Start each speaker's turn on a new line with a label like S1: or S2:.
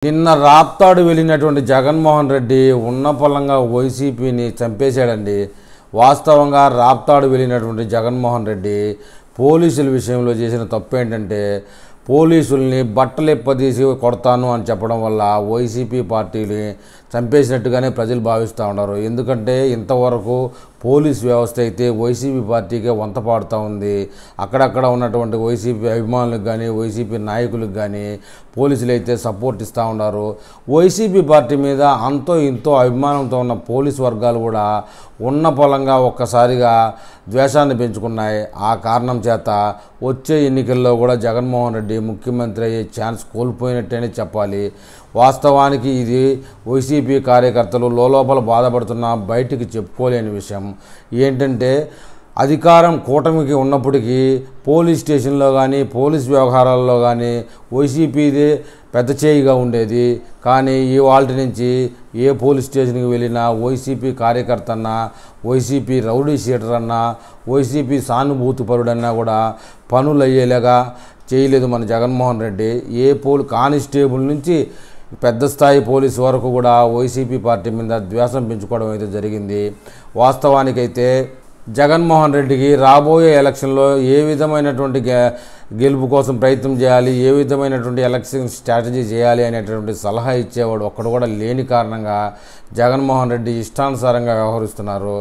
S1: నిన్న రాప్తాడు వెళ్ళినటువంటి జగన్మోహన్ రెడ్డి ఉన్నపలంగా వైసీపీని చంపేశాడండి. వాస్తవంగా రాప్తాడు వెళ్ళినటువంటి జగన్మోహన్ రెడ్డి పోలీసుల విషయంలో చేసిన తప్పు ఏంటంటే పోలీసుల్ని బట్టలెప్పదీసి కొడతాను అని చెప్పడం వల్ల వైసీపీ పార్టీని చంపేసినట్టుగానే ప్రజలు భావిస్తూ ఉన్నారు. ఎందుకంటే ఇంతవరకు పోలీస్ వ్యవస్థ అయితే వైసీపీ పార్టీకే వంత పాడుతూ ఉంది. అక్కడక్కడ ఉన్నటువంటి వైసీపీ అభిమానులకు కానీ వైసీపీ నాయకులకు కానీ పోలీసులు అయితే సపోర్ట్ ఇస్తూ ఉన్నారు. వైసీపీ పార్టీ మీద అంతో ఇంతో అభిమానంతో ఉన్న పోలీస్ వర్గాలు కూడా ఉన్న పొలంగా ఒక్కసారిగా ద్వేషాన్ని పెంచుకున్నాయి. ఆ కారణం చేత వచ్చే ఎన్నికల్లో కూడా జగన్మోహన్ రెడ్డి ముఖ్యమంత్రి అయ్యే ఛాన్స్ కోల్పోయినట్టేనే చెప్పాలి. వాస్తవానికి ఇది వైసీపీ కార్యకర్తలు లోపల బాధపడుతున్న బయటికి చెప్పుకోలేని విషయం. ఏంటంటే అధికారం కూటమికి ఉన్నప్పటికీ పోలీస్ స్టేషన్లో కానీ పోలీస్ వ్యవహారాల్లో కానీ వైసీపీదే పెద్ద చేయిగా ఉండేది. కానీ ఇవాళ నుంచి ఏ పోలీస్ స్టేషన్కి వెళ్ళినా వైసీపీ కార్యకర్త అన్నా వైసీపీ రౌడీ షీటర్ అన్నా వైసీపీ సానుభూతిపరుడన్నా కూడా పనులు అయ్యేలాగా చేయలేదు మన జగన్మోహన్ రెడ్డి. ఏ కానిస్టేబుల్ నుంచి పెద్ద స్థాయి పోలీసు వరకు కూడా వైసీపీ పార్టీ మీద ద్వేషం పెంచుకోవడం అయితే జరిగింది. వాస్తవానికైతే జగన్మోహన్ రెడ్డికి రాబోయే ఎలక్షన్లో ఏ విధమైనటువంటి గెలుపు కోసం ప్రయత్నం చేయాలి, ఏ విధమైనటువంటి ఎలక్షన్ స్ట్రాటజీ చేయాలి అనేటువంటి సలహా ఇచ్చేవాడు ఒక్కడు కూడా లేని కారణంగా జగన్మోహన్ రెడ్డి ఇష్టానుసారంగా వ్యవహరిస్తున్నారు.